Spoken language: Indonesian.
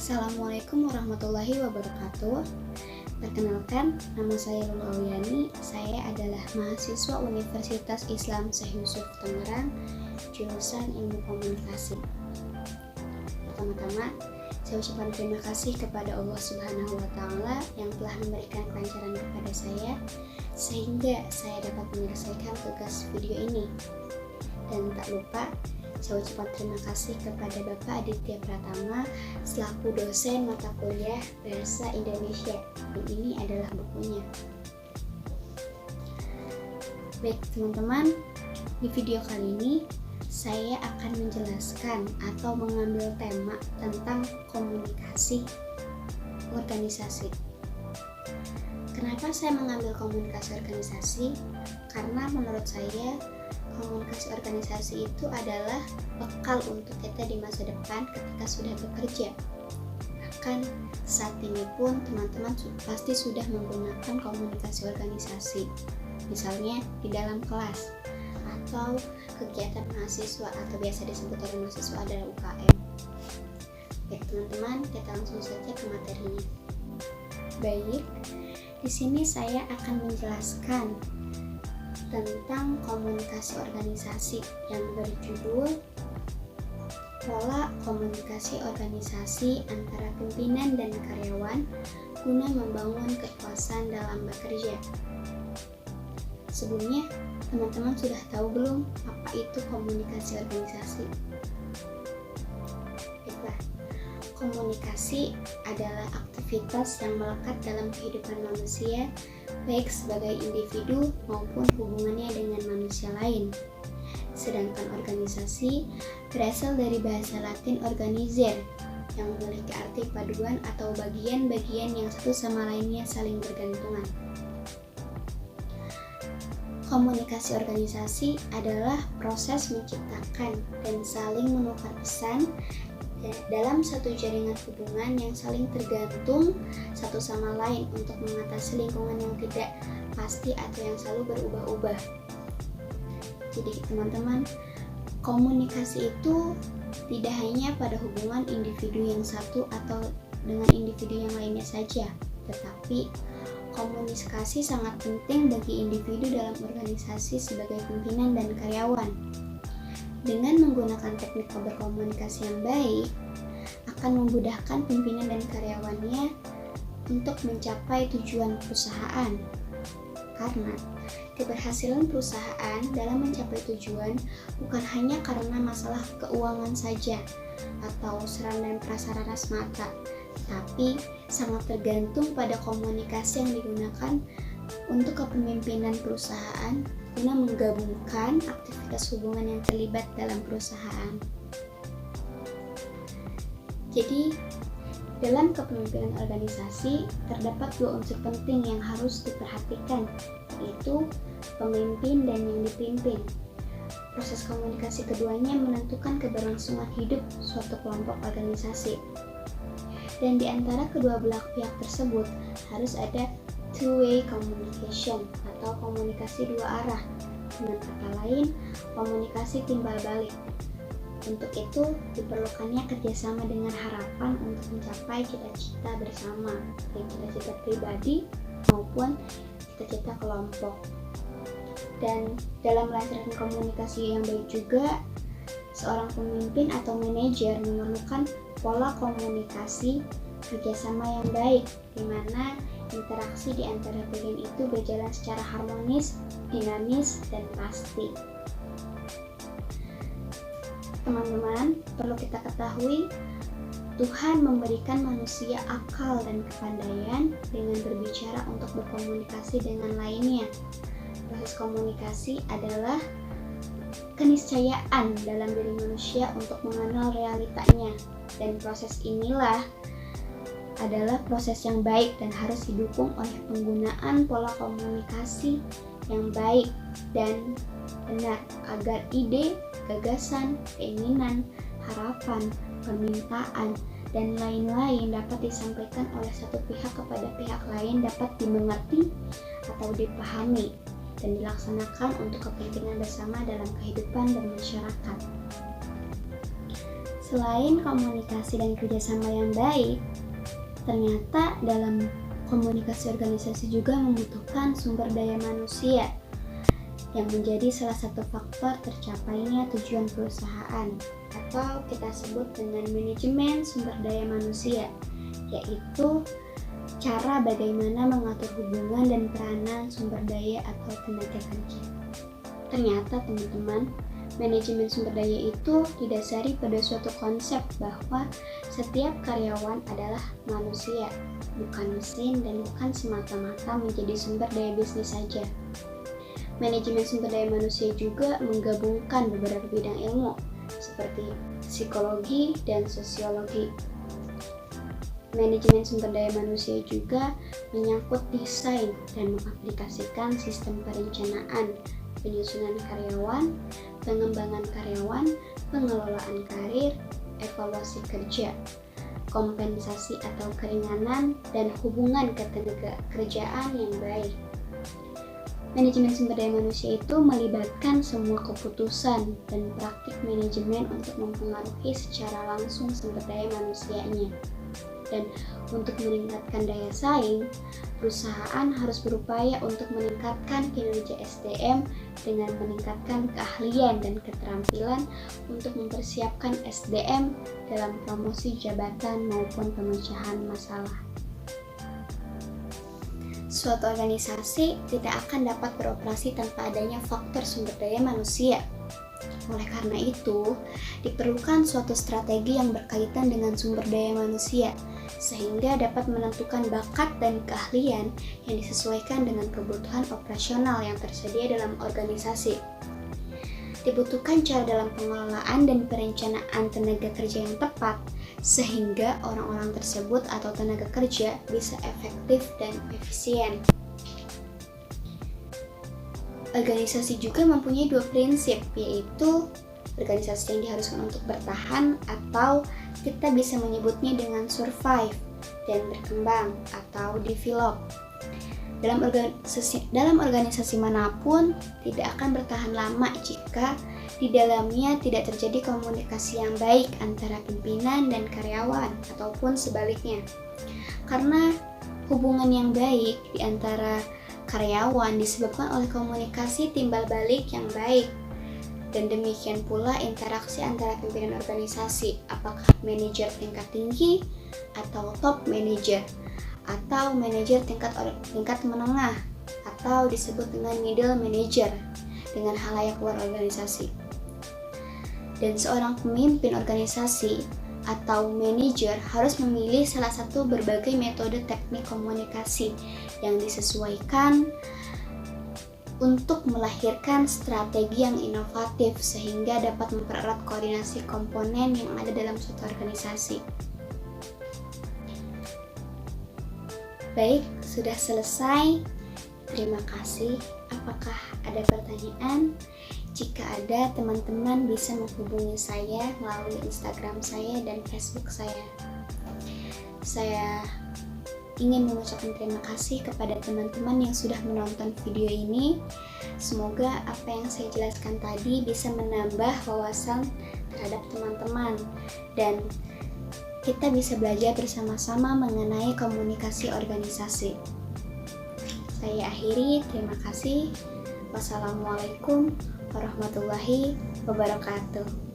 Assalamualaikum warahmatullahi wabarakatuh. Perkenalkan, nama saya Lulu Auyani. Saya adalah mahasiswa Universitas Islam Syekh Yusuf Tangerang, jurusan Ilmu Komunikasi. Pertama-tama, saya ucapkan terima kasih kepada Allah Subhanahu wa Ta'ala yang telah memberikan kelancaran kepada saya, sehingga saya dapat menyelesaikan tugas video ini. Dan tak lupa, saya ucapkan terima kasih kepada Bapak Aditya Pratama selaku dosen mata kuliah Bahasa Indonesia. Dan ini adalah bukunya. Baik teman-teman, di video kali ini saya akan menjelaskan atau mengambil tema tentang komunikasi organisasi. Kenapa saya mengambil komunikasi organisasi? Karena menurut saya komunikasi organisasi itu adalah bekal untuk kita di masa depan ketika sudah bekerja. Bahkan saat ini pun teman-teman pasti sudah menggunakan komunikasi organisasi, misalnya di dalam kelas atau kegiatan mahasiswa atau biasa disebut oleh mahasiswa adalah UKM. Baik teman-teman, kita langsung saja ke materinya. Baik, di sini saya akan menjelaskan tentang komunikasi organisasi yang berjudul Pola Komunikasi Organisasi Antara Pimpinan dan Karyawan Guna Membangun Kepuasan Dalam Bekerja. Sebelumnya, teman-teman sudah tahu belum apa itu komunikasi organisasi? Baiklah, komunikasi adalah aktivitas yang melekat dalam kehidupan manusia, baik sebagai individu maupun hubungannya dengan manusia lain. Sedangkan organisasi berasal dari bahasa Latin organizer yang memiliki arti paduan atau bagian-bagian yang satu sama lainnya saling bergantungan. Komunikasi organisasi adalah proses menciptakan dan saling menukar pesan dalam satu jaringan hubungan yang saling tergantung satu sama lain untuk mengatasi lingkungan yang tidak pasti atau yang selalu berubah-ubah. Jadi teman-teman, komunikasi itu tidak hanya pada hubungan individu yang satu atau dengan individu yang lainnya saja, tetapi komunikasi sangat penting bagi individu dalam organisasi sebagai pimpinan dan karyawan. Dengan menggunakan teknik berkomunikasi yang baik, akan memudahkan pimpinan dan karyawannya untuk mencapai tujuan perusahaan. Karena keberhasilan perusahaan dalam mencapai tujuan bukan hanya karena masalah keuangan saja atau sarana dan prasarana semata, tapi sangat tergantung pada komunikasi yang digunakan untuk kepemimpinan perusahaan guna menggabungkan aktivitas hubungan yang terlibat dalam perusahaan. Jadi, dalam kepemimpinan organisasi terdapat dua unsur penting yang harus diperhatikan, yaitu pemimpin dan yang dipimpin. Proses komunikasi keduanya menentukan keberlangsungan hidup suatu kelompok organisasi. Dan di antara kedua belah pihak tersebut harus ada two-way communication atau komunikasi dua arah. Dengan kata lain, komunikasi timbal balik. Untuk itu diperlukannya kerjasama dengan harapan untuk mencapai cita-cita bersama, baik cita-cita pribadi maupun cita-cita kelompok. Dan dalam melancarkan komunikasi yang baik juga, seorang pemimpin atau manajer memerlukan pola komunikasi kerjasama yang baik, di mana interaksi di antara bagian itu berjalan secara harmonis, dinamis, dan pasti. Teman-teman, perlu kita ketahui, Tuhan memberikan manusia akal dan kepandaian dengan berbicara untuk berkomunikasi dengan lainnya. Proses komunikasi adalah keniscayaan dalam diri manusia untuk mengenal realitanya, dan proses inilah adalah proses yang baik dan harus didukung oleh penggunaan pola komunikasi yang baik dan benar agar ide, gagasan, keinginan, harapan, permintaan, dan lain-lain dapat disampaikan oleh satu pihak kepada pihak lain dapat dimengerti atau dipahami dan dilaksanakan untuk kepentingan bersama dalam kehidupan bermasyarakat. Selain komunikasi dan kerjasama yang baik, ternyata dalam komunikasi organisasi juga membutuhkan sumber daya manusia yang menjadi salah satu faktor tercapainya tujuan perusahaan, atau kita sebut dengan manajemen sumber daya manusia, yaitu cara bagaimana mengatur hubungan dan peranan sumber daya atau tenaga kerja. Ternyata teman-teman, manajemen sumber daya itu didasari pada suatu konsep bahwa setiap karyawan adalah manusia, bukan mesin dan bukan semata-mata menjadi sumber daya bisnis saja. Manajemen sumber daya manusia juga menggabungkan beberapa bidang ilmu seperti psikologi dan sosiologi. Manajemen sumber daya manusia juga menyangkut desain dan mengaplikasikan sistem perencanaan, penyusunan karyawan, pengembangan karyawan, pengelolaan karir, evaluasi kerja, kompensasi atau keringanan, dan hubungan ketenaga kerjaan yang baik. Manajemen sumber daya manusia itu melibatkan semua keputusan dan praktik manajemen untuk mempengaruhi secara langsung sumber daya manusianya. Dan untuk meningkatkan daya saing, perusahaan harus berupaya untuk meningkatkan kinerja SDM dengan meningkatkan keahlian dan keterampilan untuk mempersiapkan SDM dalam promosi jabatan maupun pemecahan masalah. Suatu organisasi tidak akan dapat beroperasi tanpa adanya faktor sumber daya manusia. Oleh karena itu, diperlukan suatu strategi yang berkaitan dengan sumber daya manusia, sehingga dapat menentukan bakat dan keahlian yang disesuaikan dengan kebutuhan operasional yang tersedia dalam organisasi. Dibutuhkan cara dalam pengelolaan dan perencanaan tenaga kerja yang tepat, sehingga orang-orang tersebut atau tenaga kerja bisa efektif dan efisien. Organisasi juga mempunyai dua prinsip, yaitu organisasi yang diharuskan untuk bertahan atau kita bisa menyebutnya dengan survive, dan berkembang atau develop. Dalam organisasi manapun tidak akan bertahan lama jika di dalamnya tidak terjadi komunikasi yang baik antara pimpinan dan karyawan ataupun sebaliknya. Karena hubungan yang baik di antara karyawan disebabkan oleh komunikasi timbal balik yang baik. Dan demikian pula interaksi antara pimpinan organisasi, apakah manajer tingkat tinggi atau top manager, atau manajer tingkat menengah, atau disebut dengan middle manager dengan halayak luar organisasi. Dan seorang pemimpin organisasi atau manajer harus memilih salah satu berbagai metode teknik komunikasi yang disesuaikan untuk melahirkan strategi yang inovatif sehingga dapat mempererat koordinasi komponen yang ada dalam suatu organisasi. Baik, sudah selesai. Terima kasih. Apakah ada pertanyaan? Jika ada, teman-teman bisa menghubungi saya melalui Instagram saya dan Facebook saya. Saya ingin mengucapkan terima kasih kepada teman-teman yang sudah menonton video ini. Semoga apa yang saya jelaskan tadi bisa menambah wawasan terhadap teman-teman dan kita bisa belajar bersama-sama mengenai komunikasi organisasi. Saya akhiri, terima kasih. Wassalamualaikum warahmatullahi wabarakatuh.